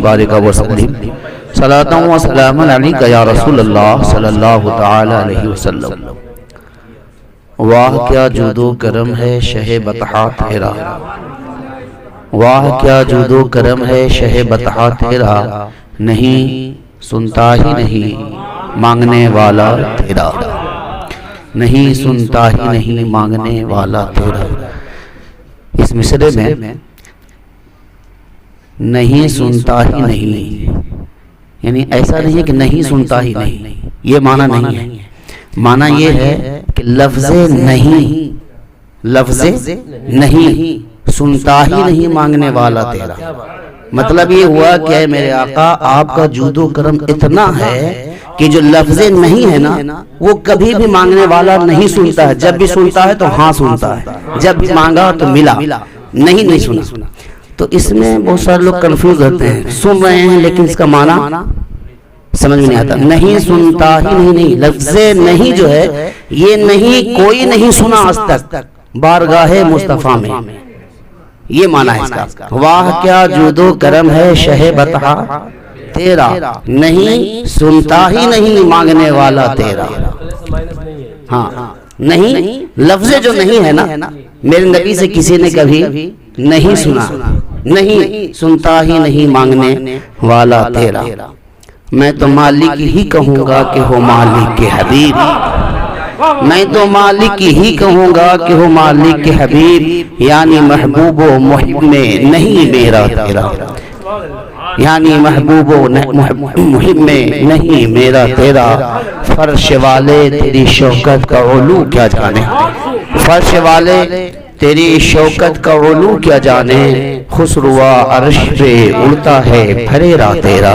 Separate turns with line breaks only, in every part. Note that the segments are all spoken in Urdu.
بارک وسلم صلاۃ و سلام علیک یا رسول اللہ صلی اللہ تعالی علیہ وسلم۔ واہ کیا جود و کرم ہے شہ بطحا تیرا، واہ کیا جود و کرم ہے شہ بطحا تیرا، نہیں سنتا ہی نہیں مانگنے والا تیرا، نہیں سنتا ہی نہیں مانگنے والا تیرا۔ اس مصرے میں نہیں سنتا ہی نہیں، یعنی ایسا نہیں ہے کہ نہیں سنتا ہی نہیں، یہ معنی نہیں ہے۔ معنی یہ ہے کہ لفظ نہیں، لفظ نہیں سنتا ہی نہیں مانگنے والا تیرا۔ مطلب یہ ہوا کہ اے میرے آقا آپ کا جود و کرم اتنا ہے کہ جو لفظ نہیں ہے نا وہ کبھی بھی مانگنے والا نہیں سنتا ہے، جب بھی سنتا ہے تو ہاں سنتا ہے، جب بھی مانگا تو ملا، نہیں سنا۔ تو اس میں بہت سارے لوگ کنفیوز ہوتے ہیں، سن رہے ہیں لیکن اس کا معنی سمجھ میں نہیں آتا۔ نہیں سنتا ہی نہیں، لفظ نہیں جو ہے یہ نہیں کوئی نہیں سنا آج تک بارگاہ مصطفیٰ میں، یہ معنی ہے اس کا۔ واہ کیا جود و کرم ہے شہ بطحا تیرا، نہیں سنتا ہی نہیں مانگنے والا تیرا۔ ہاں نہیں لفظ جو نہیں ہے نا، میرے نبی سے کسی نے کبھی نہیں سنا، نہیں سنتا ہی نہیں مانگنے والا تیرا۔ میں تو مالک ہی کہوں گا کہ ہو مالک کے حبیب، میں تو مالک ہی کہوں گا کہ ہو مالک کے حبیب، یعنی محبوب و محب میں نہیں میرا تیرا، یعنی محبوب و محب میں نہیں میرا تیرا۔ فرش والے تیری شوکت کا علو کیا جانے، فرش والے تیری شوکت کا علو کیا جانے، خسروا عرش پہ اڑتا ہے پھریرا تیرا،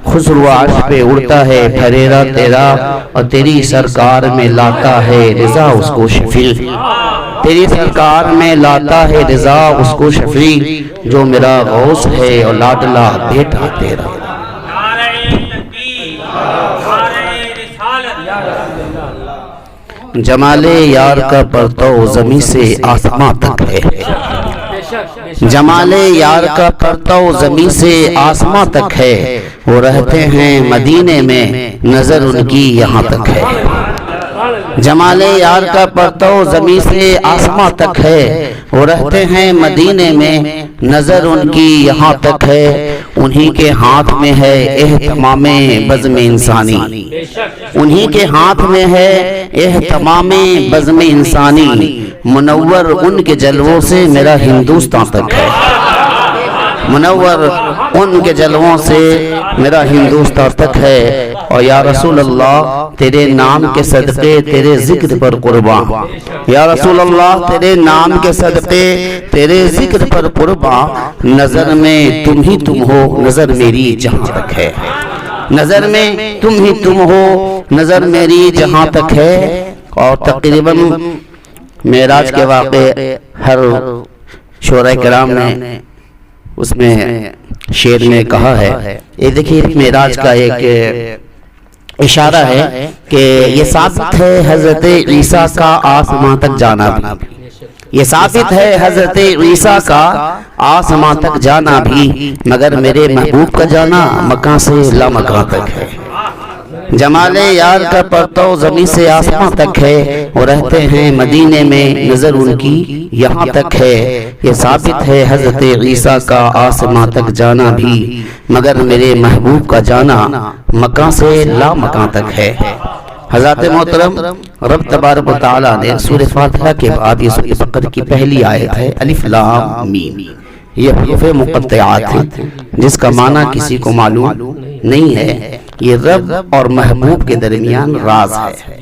خسروا عرش پہ اڑتا ہے پھریرا تیرا، اور تیری سرکار میں لاتا ہے رضا اس کو شفیع، تیری سرکار میں لاتا ہے رضا اس کو شفیع، جو میرا غوث ہے اور لاڈلا بیٹا تیرا۔ جمال یار کا پرتو زمین سے آسماں تک ہے، جمال یار کا پرتو زمین سے آسماں تک ہے، وہ رہتے ہیں مدینے میں نظر ان کی یہاں تک ہے۔ جمال یار کا پرتو زمین سے آسماں تک ہے، وہ رہتے ہیں مدینے میں نظر ان کی یہاں تک ہے، انہی کے ہاتھ میں ہے اہتمام بزم انسانی، انہی کے ہاتھ میں ہے اہتمام بزم انسانی، منور ان کے جلووں سے میرا ہندوستان تک ہے، منور ان کے جلووں سے میرا ہندوستان تک ہے۔ اور یا رسول اللہ تیرے نام کے صدقے تیرے ذکر پر قرباں، یا رسول اللہ تیرے نام کے صدقے تیرے ذکر پر قرباں، نظر میں تم ہی تم ہو نظر میری جہاں تک ہے، نظر میں تم ہی تم ہو نظر میری جہاں تک ہے۔ اور تقریباً معراج کے واقعے ہر شعراء کرام نے اس میں شعر میں کہا ہے، یہ دیکھیے معراج کا ایک اشارہ ہے کہ یہ ثابت ہے حضرت عیسیٰ کا آسمان تک جانا بھی، یہ ثابت ہے حضرت عیسیٰ کا آسمان تک جانا بھی، مگر میرے محبوب کا جانا مکان سے لامکان تک ہے۔ جمال یار کا پرتو زمین سے آسمان تک ہے، وہ رہتے ہیں مدینے میں نظر ان کی یہاں تک ہے، یہ ثابت ہے حضرت عیسیٰ کا آسمان تک جانا بھی، مگر میرے محبوب کا جانا مکان سے لا مکان تک ہے۔ حضرت محترم رب تبارک و تعالیٰ نے سورہ فاتحہ کے بعد یہ سورہ بقرہ کی پہلی آیت ہے الف لام میم، یہ حروف مقطعات ہیں جس کا معنی کسی کو معلوم نہیں ہے، یہ رب اور محبوب کے درمیان راز ہے،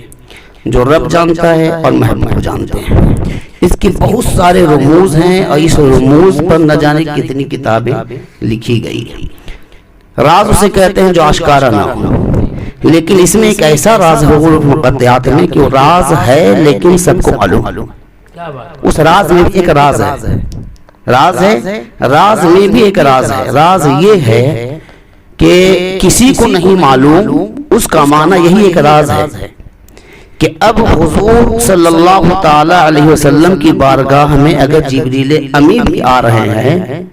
جو رب جانتا ہے اور محبوب جانتے ہیں۔ اس کی بہت سارے رموز ہیں اور اس رموز پر نہ جانے کتنی کتابیں لکھی گئی ہیں۔ راز اسے کہتے ہیں جو آشکارا نہ ہو، لیکن اس میں ایک ایسا راز ہے حروف مقطعات میں کہ وہ راز ہے لیکن سب کو معلوم، اس راز میں بھی ایک راز ہے، راز ہے، راز میں بھی ایک راز ہے۔ راز یہ ہے کہ کسی کو نہیں معلوم، اس کا معنی یہی ایک راز ہے کہ اب حضور صلی اللہ تعالی علیہ وسلم کی بارگاہ میں اگر جبریل امی بھی آ رہے ہیں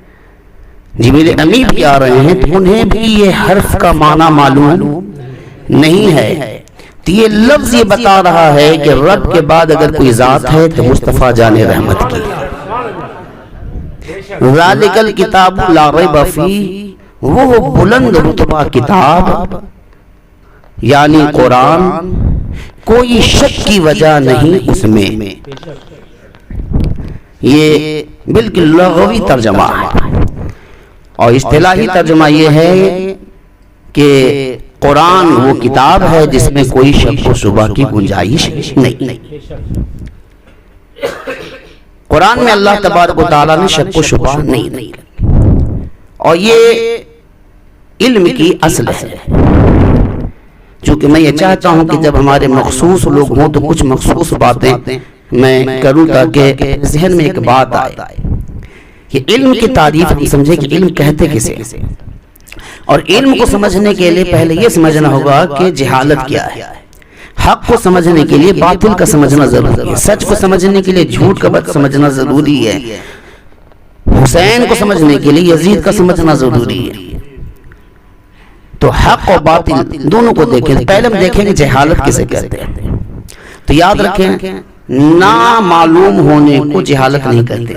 جبریل امی بھی آ رہے ہیں تو انہیں بھی یہ حرف کا معنی معلوم نہیں ہے، تو یہ لفظ یہ بتا رہا ہے کہ رب کے بعد اگر کوئی ذات ہے تو مصطفیٰ جان رحمت کی۔ ذالک الکتاب لا ریب فیہ، وہ بلند رتبہ کتاب یعنی قرآن، کوئی شک کی وجہ نہیں اس میں۔ یہ بالکل لغوی ترجمہ ہے، اور اصطلاحی ترجمہ یہ ہے کہ قرآن وہ کتاب ہے جس میں کوئی شک و شبہ کی گنجائش نہیں۔ قرآن میں اللہ تبارک و تعالیٰ نے شک و شبہ نہیں، اور یہ علم کی اصل ہے۔ چونکہ میں یہ چاہتا ہوں کہ جب ہمارے مخصوص لوگ ہوں تو کچھ مخصوص باتیں میں کروں تاکہ ذہن میں ایک بات آئے کہ علم کی تعریف ہم سمجھے کہ علم کہتے کسے، اور علم کو سمجھنے کے لیے پہلے یہ سمجھنا ہوگا کہ جہالت کیا ہے۔ حق کو سمجھنے کے لیے باطل کا سمجھنا ضروری ہے، سچ کو سمجھنے کے لیے جھوٹ کا بات سمجھنا ضروری ہے، حسین کو سمجھنے کے لیے یزید کا سمجھنا ضروری ہے۔ تو حق اور باطل دونوں کو دیکھیں، پہلے ہم دیکھیں کہ جہالت کسے کہتے ہیں۔ تو یاد رکھیں نامعلوم ہونے کو جہالت نہیں کہتے۔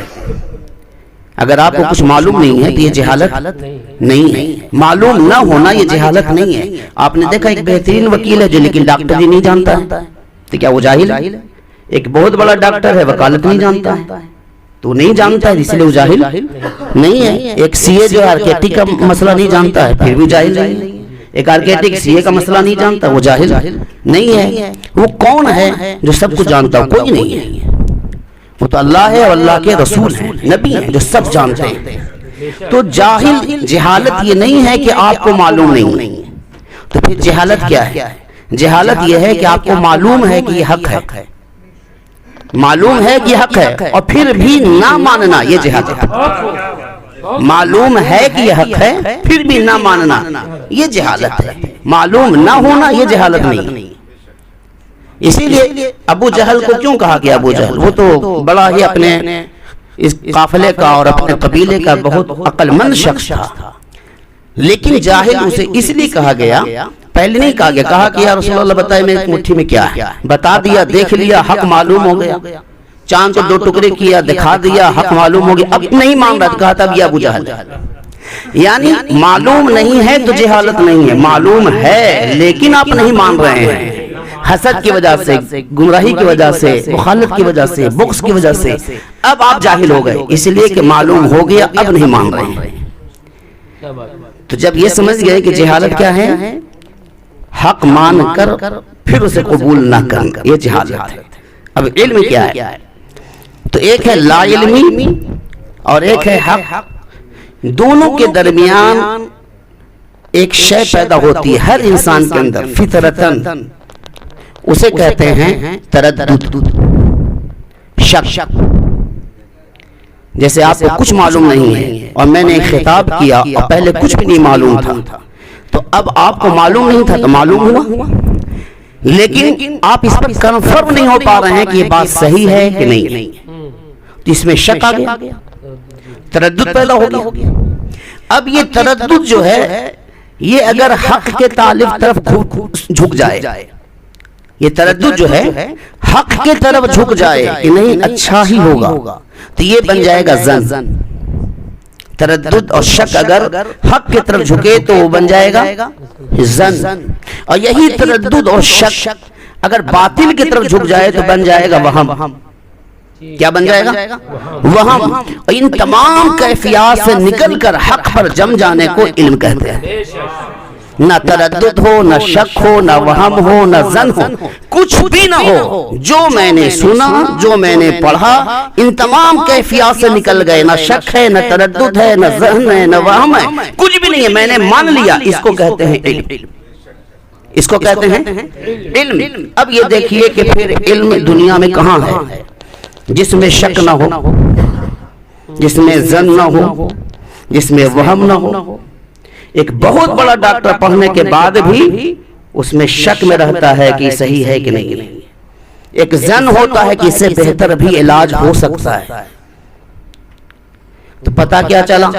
اگر آپ کو کچھ معلوم نہیں ہے تو یہ جہالت نہیں ہے، معلوم نہ ہونا یہ جہالت نہیں ہے۔ آپ نے دیکھا ایک بہترین وکیل ہے جو لیکن ڈاکٹری نہیں جانتا ہے، تو کیا وہ جاہل ہے؟ ایک بہت بڑا ڈاکٹر ہے وکالت نہیں جانتا ہے، تو نہیں جانتا ہے اس لیے وہ جاہل نہیں ہے۔ ایک سی اے جو آرکیٹک کا مسئلہ نہیں جانتا ہے پھر بھی جاہل نہیں ہے، ایک آرکیٹک سی اے کا مسئلہ نہیں جانتا وہ جاہل نہیں ہے۔ وہ کون ہے جو سب کچھ جانتا ہے؟ کوئی نہیں ہے، وہ تو اللہ ہے اور اللہ کے رسول ہیں، نبی ہیں جو سب جانتے ہیں۔ تو جاہل جہالت یہ نہیں ہے کہ آپ کو معلوم نہیں، تو پھر جہالت کیا ہے؟ جہالت یہ ہے کہ آپ کو معلوم ہے کہ یہ حق ہے، معلوم ہے کہ یہ حق ہے اور پھر بھی نہ ماننا، یہ جہالت ہے۔ معلوم ہے کہ یہ حق ہے پھر بھی نہ ماننا یہ جہالت ہے، معلوم نہ ہونا یہ جہالت نہیں۔ اسی لیے ابو جہل کو کیوں کہا گیا ابو جہل؟ وہ تو بڑا ہی اپنے اس قافلے کا اور اپنے قبیلے کا بہت عقل مند شخص تھا، لیکن جاہل اسے اس لیے کہا گیا، پہلے نہیں کہا گیا، کہا کہ یا رسول اللہ بتائے میری مٹھی میں کیا ہے، بتا دیا، دیکھ لیا، حق معلوم ہو گیا، چاند کو 2 ٹکڑے کیا، دکھا دیا، حق معلوم ہو گیا، اب نہیں مان رہا، کہا تھا اب یہ ابو جہل۔ یعنی معلوم نہیں ہے تو جہالت نہیں ہے، معلوم ہے لیکن آپ نہیں مان رہے ہیں، حسد کی وجہ سے، گمراہی کی وجہ سے، مخالفت کی وجہ سے، بغض کی وجہ سے اب آپ جاہل ہو گئے، اس لیے کہ معلوم ہو گیا اب نہیں مان رہے ہیں۔ تو جب یہ سمجھ گئے کہ جہالت کیا ہے، حق مان کر پھر اسے قبول نہ کرنا، یہ جہالت ہے۔ اب علم کیا ہے؟ تو ایک ہے لا علمی اور ایک ہے حق، دونوں کے درمیان ایک شے پیدا ہوتی ہے ہر انسان کے اندر فطرتاً، اسے کہتے ہیں تردد، شک۔ جیسے آپ کو کچھ معلوم نہیں ہے اور میں نے ایک خطاب کیا اور پہلے کچھ بھی نہیں معلوم تھا، تو اب آپ کو معلوم نہیں تھا تو معلوم ہوا، لیکن آپ اس پر کنفرم نہیں ہو پا رہے ہیں کہ یہ بات صحیح ہے کہ نہیں، تو اس میں شک آ گیا، تردد پیدا ہو گیا۔ اب یہ تردد جو ہے یہ اگر حق کے طالب طرف جھک جائے، یہ تردد جو ہے حق کے طرف جھک جائے کہ نہیں اچھا ہی ہوگا، تو یہ بن جائے گا زن۔ تردد اور شک اگر حق کی طرف جھکے تو وہ بن جائے گا زن، اور یہی تردد اور شک اگر باطل کی طرف جھک جائے تو بن جائے گا وہم۔ کیا بن جائے گا؟ وہم۔ اور ان تمام کیفیات سے نکل کر حق پر جم جانے کو علم کہتے ہیں۔ نہ تردد ہو، نہ شک ہو، نہ وہم ہو، نہ زن ہو، کچھ بھی نہ ہو، جو میں نے سنا، جو میں نے پڑھا، ان تمام کیفیات سے نکل گئے، نہ شک ہے، نہ تردد ہے، نہ ذہن ہے، نہ وہم ہے، کچھ بھی نہیں ہے، میں نے مان لیا، اس کو کہتے ہیں علم، اس کو کہتے ہیں علم۔ اب یہ دیکھیے کہ پھر علم دنیا میں کہاں ہے، جس میں شک نہ ہو، جس میں زن نہ ہو، جس میں وہم نہ ہو۔ ایک بہت بڑا ڈاکٹر پڑھنے کے بعد بھی اس میں شک میں رہتا ہے کہ صحیح ہے کہ نہیں، ایک زن ہوتا ہے کہ اس سے بہتر بھی علاج ہو سکتا ہے۔ تو پتہ کیا چلا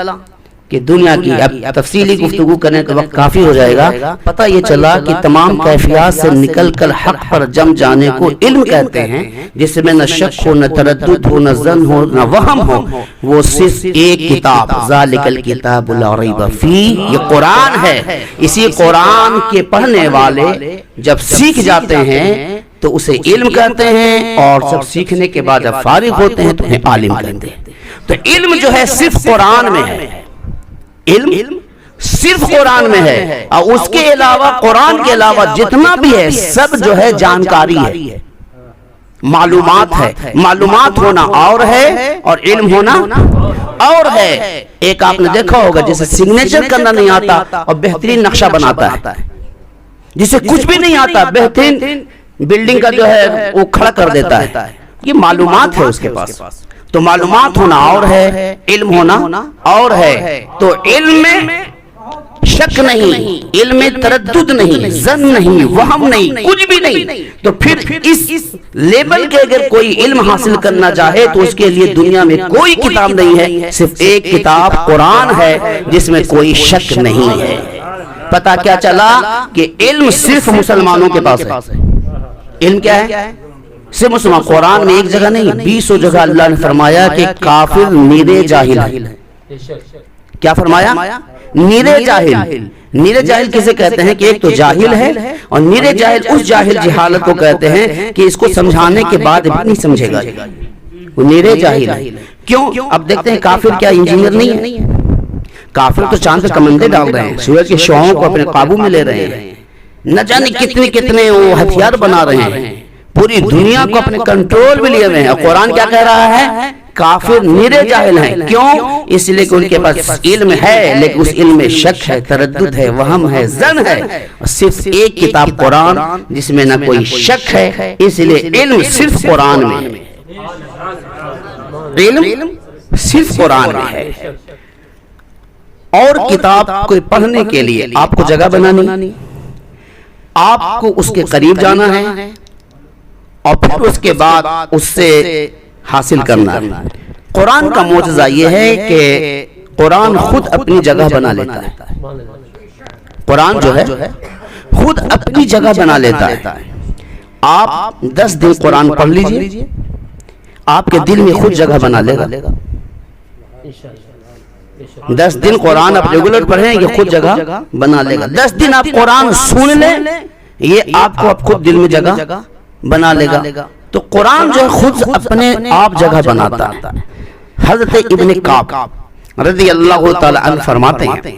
کہ دنیا کی اب تفصیلی گفتگو کرنے کا وقت کافی ہو جائے گا. پتہ یہ چلا کہ تمام کیفیات سے نکل کر حق پر جم جانے کو علم کہتے ہیں، جس میں نہ شک ہو، نہ تردد ہو، نہ ظن ہو، نہ وہم ہو. وہ صرف ایک کتاب، ذالک الکتاب لا ریب فیہ، یہ قرآن ہے. اسی قرآن کے پڑھنے والے جب سیکھ جاتے ہیں تو اسے علم کہتے ہیں، اور جب سیکھنے کے بعد جب فارغ ہوتے ہیں تو انہیں عالم کہتے ہیں. تو علم جو ہے صرف قرآن میں ہے، علم صرف قرآن میں ہے، اور اس کے علاوہ قرآن کے علاوہ جتنا بھی ہے سب جو ہے جانکاری ہے، معلومات ہے. معلومات ہونا اور ہے اور علم ہونا اور ہے. ایک آپ نے دیکھا ہوگا جسے سگنیچر کرنا نہیں آتا اور بہترین نقشہ بناتا ہے، جسے کچھ بھی نہیں آتا بہترین بلڈنگ کا جو ہے وہ کھڑا کر دیتا ہے. یہ معلومات ہے اس کے پاس. تو معلومات ہونا اور ہے، علم ہونا اور ہے. تو علم میں شک نہیں، علم میں تردد نہیں، ظن نہیں، وہم نہیں، کچھ بھی نہیں. تو پھر اس لیول کے اگر کوئی علم حاصل کرنا چاہے تو اس کے لیے دنیا میں کوئی کتاب نہیں ہے، صرف ایک کتاب قرآن ہے جس میں کوئی شک نہیں ہے. پتہ کیا چلا کہ علم صرف مسلمانوں کے پاس ہے. علم کیا ہے؟ صرف مسلمان. قرآن میں ایک جگہ نہیں، 20 جگہ اللہ نے فرمایا کہ کافر نیرے جاہل ہے. کیا فرمایا؟ نیرے جاہل. نیرے جاہل کسے کہتے ہیں کہ ایک تو جاہل ہے، اور نیرے جاہل اس جاہل جہالت کو کہتے ہیں کہ اس کو سمجھانے کے بعد بھی نہیں سمجھے گا. وہ نیرے جاہل ہے. کیوں؟ اب دیکھتے ہیں کافر کیا انجینئر نہیں ہے؟ کافر تو چاند پہ کمندے ڈال رہے ہیں، سورج کے شعاعوں کو اپنے قابو میں لے رہے ہیں، نہ جانے کتنے وہ ہتھیار بنا رہے ہیں، پوری دنیا کو اپنے کنٹرول میں لیے ہوئے ہیں. قرآن کیا کہہ رہا ہے؟ کافر نیرے جاہل ہیں. کیوں؟ اس لیے کہ ان کے پاس علم ہے لیکن اس علم میں شک ہے، تردد ہے، وہم ہے، ظن ہے. صرف ایک کتاب قرآن جس میں نہ کوئی شک ہے، اس لیے علم صرف قرآن میں ہے. علم صرف قرآن میں ہے. اور کتاب کو پڑھنے کے لیے آپ کو جگہ بنانی، آپ کو اس کے قریب جانا ہے، اور پھر اس کے بعد اس سے حاصل کرنا ہے. قرآن کا معجزہ یہ ہے کہ قرآن خود اپنی جگہ بنا لیتا ہے. قرآن جو ہے خود اپنی جگہ بنا لیتا ہے. آپ 10 دن قرآن پڑھ لیجئے، آپ کے دل میں خود جگہ بنا لے گا. 10 دن قرآن آپ ریگولر پڑھیں یہ خود جگہ بنا لے گا. 10 دن آپ قرآن سن لیں یہ آپ کو اب خود دل میں جگہ بنا لے گا. تو قرآن جو ہے خود اپنے آپ جگہ بناتا ہے. حضرت ابن کعب رضی اللہ تعالی عنہ فرماتے ہیں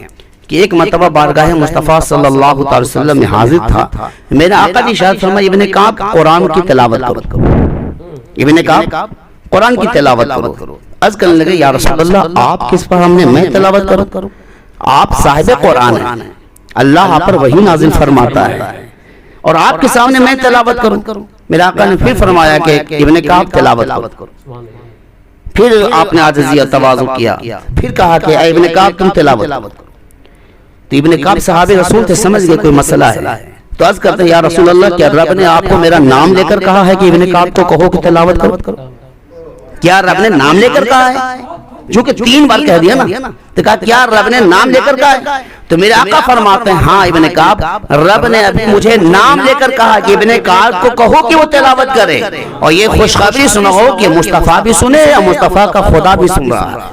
کہ ایک مرتبہ بارگاہ مصطفیٰ صلی اللہ تعالی وسلم میں حاضر تھا. میرے آقا نے ارشاد فرمایا ابن کعب قرآن کی تلاوت کرو. ابن کعب قرآن کی تلاوت کرو. عرض کرنے لگے یا رسول اللہ آپ کس پر ہم نے میں تلاوت کروں؟ آپ صاحب قرآن ہیں، اللہ آپ پر وحی نازل فرماتا ہے اور آپ کے سامنے میں تلاوت کروں. میرے آقا نے پھر فرمایا کہ ابن کعب تلاوت کرو. پھر آپ نے عاجزی اور تواضع کیا، پھر کہا کہ اے ابن کعب تم تلاوت کرو. تو ابن کعب صحابہ رسول تھے، سمجھ گئے کوئی مسئلہ ہے. تو عرض کرتے ہیں یا رسول اللہ کیا رب نے آپ کو میرا نام لے کر کہا ہے کہ ابن کعب کو کہو کہ تلاوت کرو؟ کیا رب نے نام لے کر کہا ہے؟ چونکہ 3 بار کہہ دیا نا، تو کہا کیا رب نے نام لے کر کہا ہے؟ تو میرے آقا فرماتے ہیں ہاں ابن کعب رب نے ابھی مجھے نام لے کر کہا کہ ابن کعب کو کہو کہ وہ تلاوت کرے. اور یہ خوشخبری سنو کہ مصطفیٰ بھی سنے یا مصطفیٰ کا خدا بھی سن رہا ہے.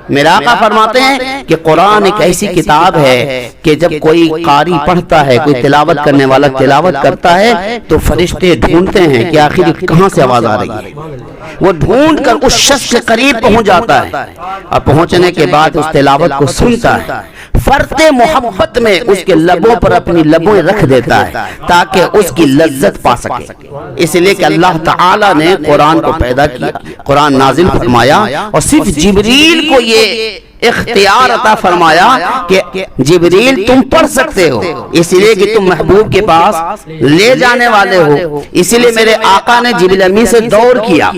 میرا آقا فرماتے ہیں کہ قرآن ایک ایسی کتاب ہے کہ جب کوئی قاری پڑھتا ہے، کوئی تلاوت کرنے والا تلاوت کرتا ہے تو فرشتے ڈھونڈتے ہیں کہ آخر کہاں سے آواز آ رہی ہے. وہ ڈھونڈ کر اس شخص کے قریب پہنچ جاتا ہے اور پہنچنے کے بعد اس تلاوت کو سنتا ہے. فرط محبت میں اس کے لبوں پر اپنی لبوں رکھ دیتا ہے تاکہ اس کی لذت پا سکے. اس لیے کہ اللہ تعالی نے قرآن کو پیدا کیا، قرآن نازل فرمایا، اور صرف جبریل کو یہ اختیار عطا فرمایا کہ جبریل تم پڑھ سکتے ہو، اس لیے کہ تم محبوب کے پاس لے جانے والے ہو. اس لیے میرے آقا نے جبریل امین سے دور کیا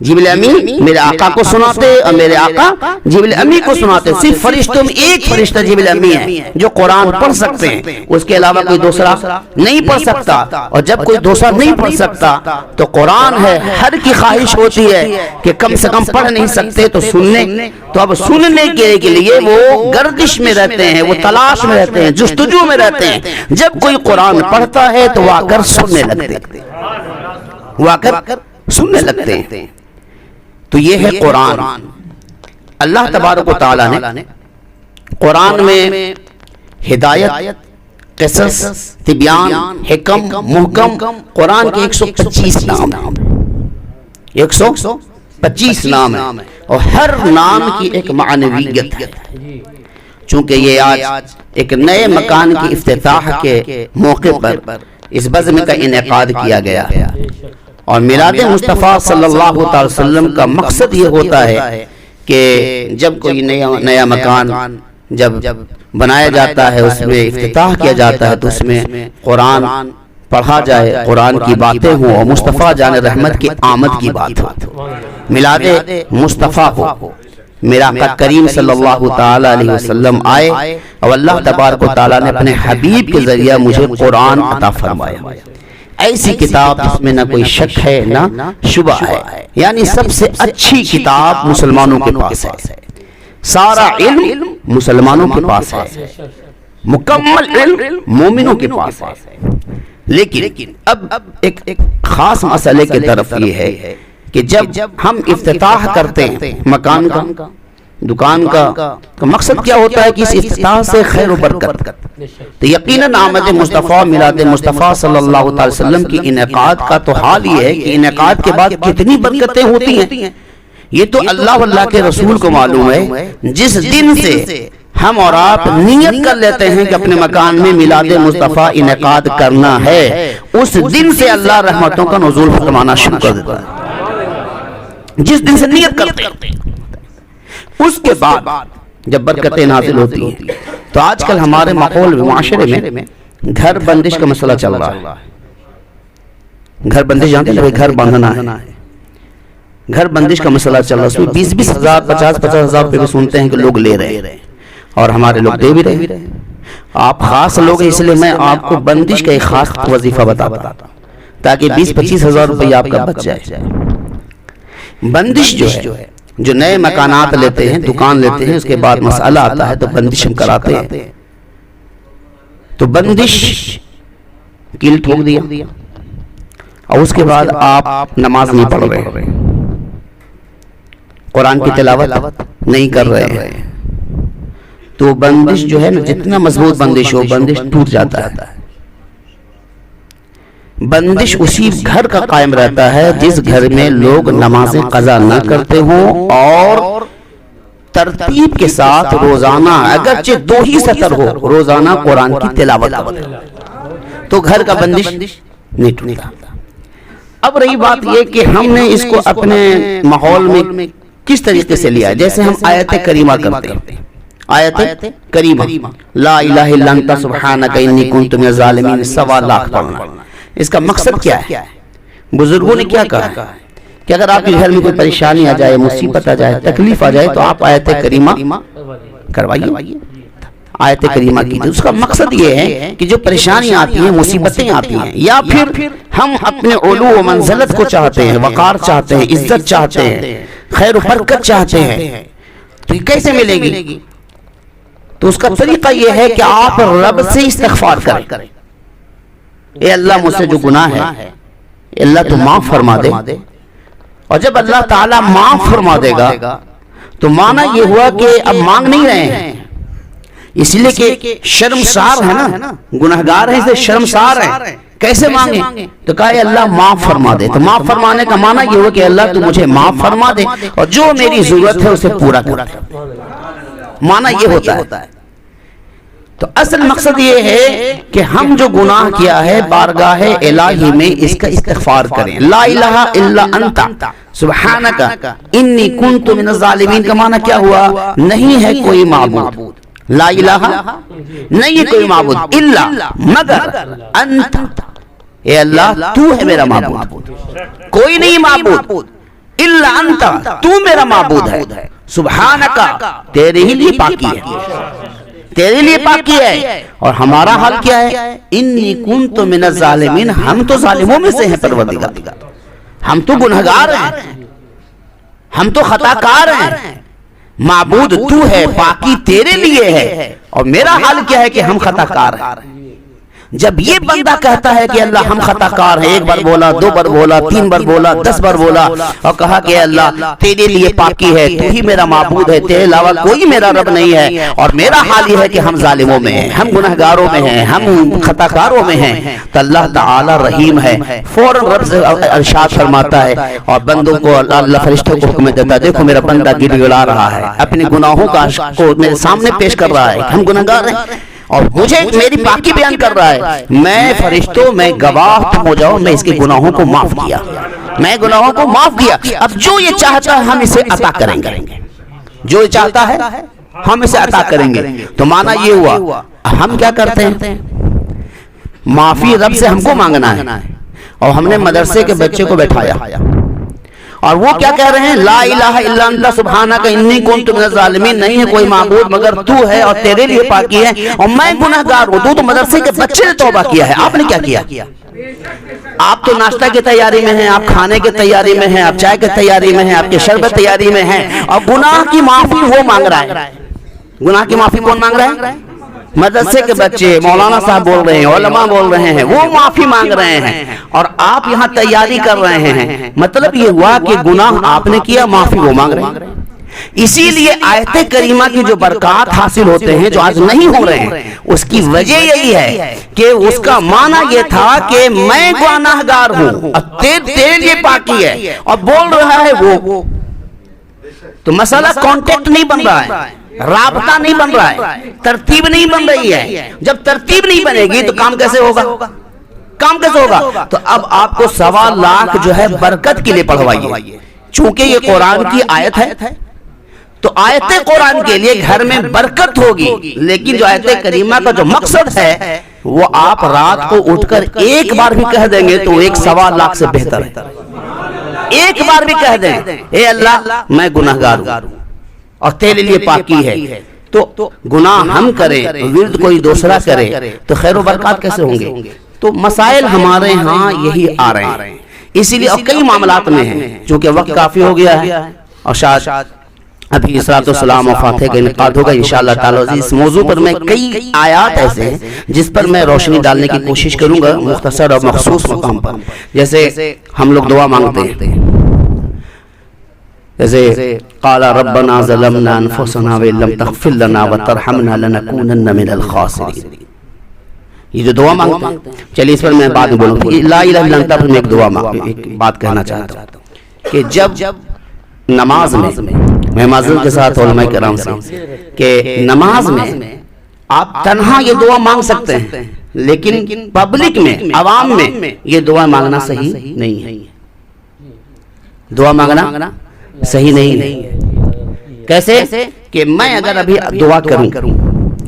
جبریل امین میرے آقا کو سناتے اور میرے آقا جبریل امین کو سناتے. صرف فرشتوں میں ایک فرشتہ جبریل امین ہے جو قرآن پڑھ سکتے ہیں, اس کے علاوہ کوئی دوسرا نہیں پڑھ سکتا. اور جب کوئی دوسرا نہیں پڑھ سکتا تو قرآن ہے, ہر کی خواہش ہوتی ہے کہ کم سے کم پڑھ نہیں سکتے تو سننے. تو اب سننے کے لیے وہ گردش میں رہتے ہیں, وہ تلاش میں رہتے ہیں, جستجو میں رہتے ہیں. جب کوئی قرآن پڑھتا ہے تو وہ آ کر سننے لگتے ہیں, وہ آ کر سننے لگتے ہیں. تو یہ ہے قرآن. اللہ تبارک و تعالیٰ نے قرآن میں ہدایت, قصص, تبیان, حکم, محکم, قرآن کے 125 نام ہیں, 125 نام ہیں, اور ہر نام کی ایک معنویت ہے. چونکہ یہ آج ایک نئے مکان کی افتتاح کے موقع پر اس بزم کا انعقاد کیا گیا ہے, اور میلاد مصطفیٰ صلی اللہ علیہ وسلم کا مقصد یہ ہوتا ہے کہ جب کوئی نیا مکان جب بنایا جاتا ہے, اس میں افتتاح کیا جاتا ہے, تو اس میں قرآن پڑھا جائے, قرآن کی باتیں ہوں, اور مصطفیٰ جان رحمت کی آمد کی بات ہو, میلاد مصطفیٰ ہو. میرا آقا کریم صلی اللہ تعالی علیہ وسلم آئے, اور اللہ تبارک و تعالیٰ نے اپنے حبیب کے ذریعہ مجھے قرآن عطا فرمایا. ایسی کتاب جس میں نہ کوئی شک ہے نہ شبہ ہے, یعنی سب سے اچھی کتاب مسلمانوں کے پاس ہے. سارا علم مسلمانوں کے پاس ہے, مکمل علم مومنوں کے پاس ہے. لیکن اب ایک خاص مسئلے کی طرف یہ ہے کہ جب ہم افتتاح کرتے ہیں مکان کا, دکان کا, تو مقصد کیا ہوتا ہے کہ اس افتتاح سے خیر و برکت. تو یقیناً آمد مصطفیٰ میلاد مصطفیٰ صلی اللہ علیہ وسلم کی انعقاد کا تو حال یہ ہے کہ انعقاد کے بعد کتنی برکتیں ہوتی ہیں یہ تو اللہ واللہ کے رسول کو معلوم ہے. جس دن سے ہم اور آپ نیت کر لیتے ہیں کہ اپنے مکان میں میلاد مصطفیٰ انعقاد کرنا ہے, اس دن سے اللہ رحمتوں کا نزول فرمانا شروع کر دیتا ہے. جس دن سے نیت کرتے ہیں, اس کے بعد جب برکتیں نازل ہوتی ہیں. تو آج کل ہمارے ماحول معاشرے میں گھر بندش کا مسئلہ چل رہا ہے. گھر بندش جانتے ہیں, گھر باندھنا ہے, گھر بندش کا مسئلہ چل رہا ہے. اس میں 20-20 ہزار 50-50 ہزار روپے بھی سنتے ہیں کہ لوگ لے رہے ہیں, اور ہمارے لوگ دے بھی رہے ہیں. آپ خاص لوگ ہیں, اس لیے میں آپ کو بندش کا ایک خاص وظیفہ بتاتا ہوں تاکہ 20-25 ہزار روپے آپ کا بچ جائے. بندش جو ہے, جو نئے مکانات لیتے ہیں, دکان لیتے ہیں, اس کے بعد مسئلہ آتا ہے تو بندش ہم کراتے ہیں. تو بندش کیل ٹھوک دیا, اور اس کے بعد آپ نماز نہیں پڑھ رہے, قرآن کی تلاوت نہیں کر رہے ہیں, تو بندش جو ہے نا, جتنا مضبوط بندش ہو, بندش ٹوٹ جاتا ہے. بندش اسی گھر کا قائم رہتا ہے جس گھر میں لوگ نمازیں قضا نہ کرتے ہوں, اور ترتیب کے ساتھ روزانہ اگرچہ 2 ہی سطر ہو, روزانہ قرآن کی تلاوت کرتے ہیں, تو گھر کا بندش نہیں ٹوٹتا. اب رہی بات یہ کہ ہم نے اس کو اپنے ماحول میں کس طریقے سے لیا. جیسے ہم آیت کریمہ کرتے ہیں, آیت کریمہ لا الہ الا انت سبحانک انی کنت من الظالمین 1.25 لاکھ پڑھنا. اس کا مقصد کیا ہے؟ بزرگوں نے کیا کہا ہے کہ اگر آپ کے گھر میں کوئی پریشانی آ جائے, مصیبت آ جائے, تکلیف آ جائے, تو آپ آیت کریمہ کروائیے, آیت کریمہ کی. اس کا مقصد یہ ہے کہ جو پریشانی آتی ہیں, مصیبتیں آتی ہیں, یا پھر ہم اپنے علو و منزلت کو چاہتے ہیں, وقار چاہتے ہیں, عزت چاہتے ہیں, خیر و برکت چاہتے ہیں, تو یہ کیسے ملے گی؟ تو اس کا طریقہ یہ ہے کہ آپ رب سے استغفار کریں. اے اللہ, مجھ سے جو گناہ ہے اے اللہ تو معاف فرما دے. اور جب اللہ تعالیٰ معاف فرما دے گا تو معنی یہ ہوا کہ اب مانگ نہیں رہے ہیں, اس لیے کہ شرمسار ہے نا, گناہگار ہیں, اسے شرمسار ہیں, کیسے مانگیں؟ تو کہا اے اللہ معاف فرما دے. تو معاف فرمانے کا معنی یہ ہوا کہ اللہ تو مجھے معاف فرما دے, اور جو میری ضرورت ہے اسے پورا کر دے. معنی یہ ہوتا ہے. تو اصل مقصد یہ ہے کہ ہم جو گناہ کیا ہے بارگاہ الہی میں اس کا استغفار کریں. لا الہ الا انت سبحانک انی کنت من الظالمین کا معنی کیا ہوا؟ نہیں ہے کوئی معبود, لا الہ نہیں ہے کوئی معبود الا مگر انت, اے اللہ تو ہے میرا معبود, کوئی نہیں معبود الا انت، تو میرا معبود ہے، سبحانک، تیرے ہی لیے پاکی ہے، تیرے لیے پاکی ہے، اور ہمارا حال کیا ہے، انی کنت من الظالمین، ہم تو ظالموں میں سے ہیں پروردگار، ہم تو گنہگار ہیں، ہم تو خطا کار ہیں، معبود تو ہے، پاکی تیرے لیے ہے، اور میرا حال کیا ہے کہ ہم خطا کار ہیں۔ جب یہ بندہ کہتا ہے کہ اللہ ہم خطا کار ہیں، ایک بار بولا، دو بار بولا، تین بار بولا، 10 بار بولا، اور کہا کہ اللہ تیرے لیے پاکی ہے، تو ہی میرا معبود ہے، تیرے علاوہ کوئی میرا رب نہیں ہے، اور میرا حال یہ ہے کہ ہم ظالموں میں ہیں، ہم گنہگاروں میں ہیں، ہم خطا کاروں میں ہیں، تو اللہ تعالی رحیم ہے، فوراً رب سے ارشاد فرماتا ہے، اور بندوں کو اللہ فرشتوں کو حکم دیتا ہے، دیکھو میرا بندہ گڑ گڑا رہا ہے، اپنے گناہوں کو میرے سامنے پیش کر رہا ہے، ہم گنہگار ہیں، اور مجھے میری پاکی بیان کر رہا ہے، میں فرشتوں میں گواہ تم ہو جاؤ، میں اس کے گناہوں کو معاف کیا، میں گناہوں کو معاف کیا، اب جو یہ چاہتا ہے ہم اسے عطا کریں گے، جو یہ چاہتا ہے ہم اسے عطا کریں گے۔ تو معنی یہ ہوا ہم کیا کرتے ہیں، معافی رب سے ہم کو مانگنا ہے، اور ہم نے مدرسے کے بچے کو بٹھایا، اور وہ کیا کہہ رہے ہیں، لا الہ الا انت سبحانک انی کنت من الظالمین، نہیں ہے کوئی معبود مگر تو ہے، اور تیرے لیے پاکی ہے، اور میں گنہگار ہوں۔ تو مدرسے کے بچے نے توبہ کیا ہے، آپ نے کیا کیا؟ آپ تو ناشتہ کی تیاری میں ہیں، آپ کھانے کی تیاری میں ہیں، آپ چائے کی تیاری میں ہیں، آپ کے شربت تیاری میں ہیں، اور گناہ کی معافی وہ مانگ رہا ہے۔ گناہ کی معافی کون مانگ رہا ہے؟ مدرسے کے بچے، مولانا صاحب بول رہے ہیں، علماء بول رہے ہیں، وہ معافی مانگ رہے ہیں، اور آپ یہاں تیاری کر رہے ہیں۔ مطلب یہ ہوا کہ گناہ آپ نے کیا، معافی وہ مانگ رہے ہیں۔ اسی لیے آیت کریمہ کی جو برکات حاصل ہوتے ہیں جو آج نہیں ہو رہے ہیں، اس کی وجہ یہی ہے کہ اس کا معنی یہ تھا کہ میں گنہگار ہوں، تیرے لیے پاکی ہے، اور بول رہا ہے وہ، تو مسئلہ کانٹیکٹ نہیں بن رہا ہے، رابطہ نہیں بن رہا ہے، ترتیب نہیں بن رہی ہے۔ جب ترتیب نہیں بنے گی تو کام کیسے ہوگا؟ کام کیسے ہوگا؟ تو اب آپ کو 1.25 لاکھ جو ہے برکت کے لیے پڑھوائیے، چونکہ یہ قرآن کی آیت ہے، تو آیت قرآن کے لیے گھر میں برکت ہوگی، لیکن جو آیت کریمہ کا جو مقصد ہے وہ آپ رات کو اٹھ کر ایک بار بھی کہہ دیں گے تو 1.25 لاکھ سے بہتر ہے۔ ایک بار بھی کہہ دیں، اے اللہ میں گنہگار ہوں اور تیرے لیے پاکی ہے، تو گناہ ہم کریں، ورد کوئی دوسرا کرے، تو خیر و برکات کیسے ہوں گے؟ تو مسائل ہمارے ہاں یہی آ رہے ہیں، اسی لیے اور کئی معاملات میں ہیں، چونکہ وقت کافی ہو گیا ہے، اور شاید ابھی اسراۃ السلام و فاتحہ کا انعقاد ہوگا انشاءاللہ تعالی۔ اس موضوع پر میں کئی آیات ایسے ہیں جس پر میں روشنی ڈالنے کی کوشش کروں گا مختصر اور مخصوص مقام پر۔ جیسے ہم لوگ دعا مانگتے ہیں، جیسے قال ربنا ظلمنا انفسنا وان لم تغفر لنا وترحمنا لنكونن من الخاسرین، یہ جو دعا مانگتے ہیں، چلیے اس پر میں بعد میں بولوں گا۔ لا الہ الا انت پر میں ایک بات کہنا چاہتا ہوں کہ جب نماز میں معذرت کے ساتھ علماء کرام سے کہ نماز میں آپ تنہا یہ دعا مانگ سکتے ہیں، لیکن پبلک میں، عوام میں یہ دعا مانگنا صحیح نہیں ہے، دعا مانگنا صحیح نہیں ہے۔ کیسے کہ میں اگر ابھی دعا کروں،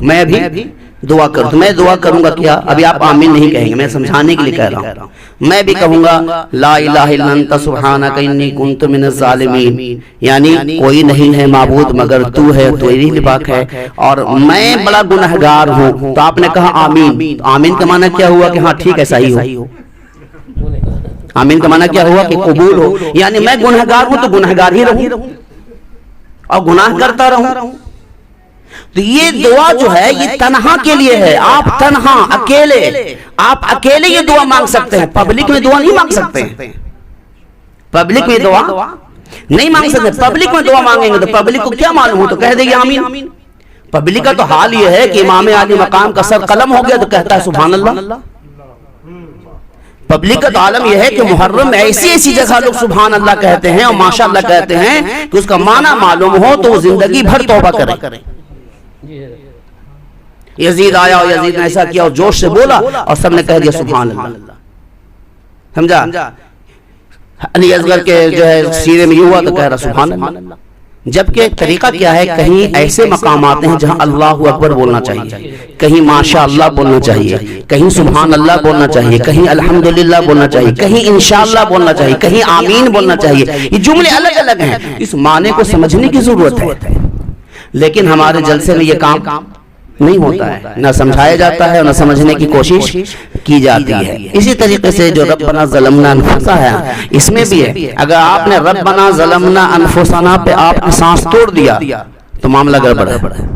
میں ابھی دعا کروں تو میں دعا کروں گا کیا؟ ابھی آپ آمین نہیں کہیں گے، میں سمجھانے کے لیے کہہ رہا ہوں، میں بھی کہوں گا لا الہ الا انت سبحانک انی کنت من الظالمین، یعنی کوئی نہیں ہے معبود مگر تو ہے، تو ہی پاک ہے، اور میں بڑا گنہگار ہوں۔ تو آپ نے کہا آمین، آمین کا معنی کیا ہوا کہ ہاں ٹھیک ہے، صحیح ہو۔ آمین کا معنی کیا ہوا کہ قبول ہو، یعنی میں گنہگار ہوں تو گنہگار ہی رہوں اور گناہ کرتا رہوں۔ تو یہ دعا جو ہے یہ تنہا کے لیے ہے، آپ تنہا اکیلے یہ دعا مانگ سکتے ہیں، پبلک میں دعا نہیں مانگ سکتے، پبلک میں دعا نہیں مانگ سکتے۔ پبلک میں دعا مانگیں گے تو پبلک کو کیا معلوم ہو، تو کہہ دے گی آمین۔ پبلک کا تو حال یہ ہے کہ امام عالی مقام کا سر قلم ہو گیا تو کہتا ہے سبحان اللہ۔ پبلک کا تو عالم یہ ہے کہ محرم میں ایسی جگہ لوگ سبحان اللہ کہتے ہیں اور ماشاءاللہ کہتے ہیں کہ اس کا معنی معلوم ہو تو وہ زندگی بھر توبہ کرے۔ یزید آیا اور یزید نے ایسا کیا اور جوش سے بولا اور سب نے کہہ دیا سبحان اللہ، سمجھا؟ علی اصغر کے جو ہے سیرے میں یہ ہوا تو کہہ رہا سبحان اللہ۔ جبکہ طریقہ کیا ہے، کہیں ایسے مقام آتے ہیں جہاں اللہ اکبر بولنا چاہیے، کہیں ماشاء اللہ بولنا چاہیے، کہیں سبحان اللہ بولنا چاہیے، کہیں الحمدللہ بولنا چاہیے، کہیں انشاءاللہ بولنا چاہیے، کہیں آمین بولنا چاہیے۔ یہ جملے الگ الگ ہیں، اس معنی کو سمجھنے کی ضرورت ہے، لیکن ہمارے جلسے میں یہ کام نہیں ہوتا ہے، نہ سمجھایا جاتا ہے، نہ سمجھنے کی کوشش کی جاتی ہے۔ اسی طریقے سے جو ربنا ظلمنا انفسنا ہے، اس میں بھی ہے، اگر آپ نے ربنا ظلمنا انفسنا پہ آپ نے سانس توڑ دیا تو معاملہ گڑبڑ ہے۔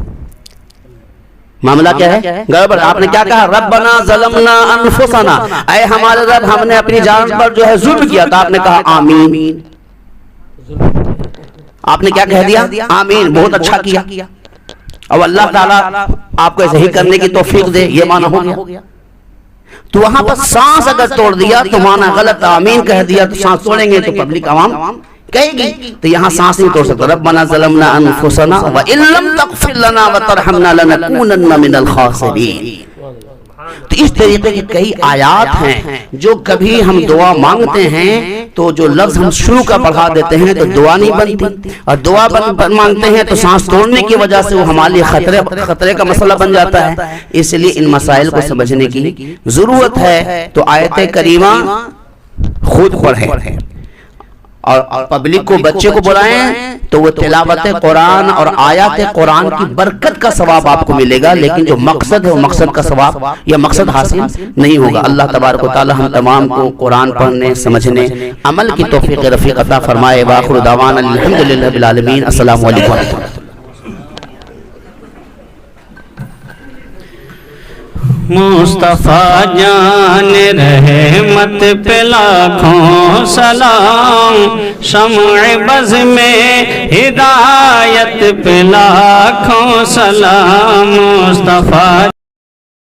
معاملہ کیا ہے؟ گڑبڑ۔ آپ نے کیا کہا؟ ربنا ظلمنا انفسنا، اے ہمارے رب ہم نے اپنی جان پر جو ہے ظلم کیا تھا، آپ نے کہا آمین۔ آپ نے کیا کہہ دیا؟ آمین، بہت اچھا کیا، اب اللہ تعالیٰ آپ کو ایسے ہی کرنے کی توفیق دے، یہ معنی ہو گیا۔ تو وہاں پر سانس اگر توڑ دیا تو معنی غلط، آمین کہہ دیا تو سانس توڑیں گے تو پبلک عوام کہے گی، تو یہاں سانس نہیں توڑ سکتا۔ ربنا ظلمنا انفسنا وَإِن لَّمْ تَغْفِرْ لَنَا وَتَرْحَمْنَا لَنَكُونَنَّ مِنَ الْخَاسِرِينَ۔ تو اس طریقے کی کئی آیات ہیں جو کبھی ہم دعا مانگتے ہیں تو جو لفظ ہم شروع کا بڑھا دیتے ہیں تو دعا نہیں بنتی، اور دعا مانگتے ہیں تو سانس توڑنے کی وجہ سے وہ ہمارے خطرے کا مسئلہ بن جاتا ہے۔ اس لیے ان مسائل کو سمجھنے کی ضرورت ہے۔ تو آیت کریمہ خود پڑھیں اور پبلک کو، بچے کو بلائیں تو وہ تلاوت قرآن اور آیات قرآن کی برکت کا ثواب آپ کو ملے گا، لیکن جو مقصد ہے وہ مقصد کا ثواب یا مقصد حاصل نہیں ہوگا۔ اللہ تبارک و تعالی ہم تمام کو قرآن پڑھنے، سمجھنے، عمل کی توفیق رفیق عطا فرمائے۔ وآخر دعوانا الحمدللہ رب العالمین۔ السلام علیکم ورحمۃ اللہ۔
مصطفیٰ جان رحمت پہ لاکھوں سلام، شمع بز میں ہدایت پہ لاکھوں سلام، مصطفیٰ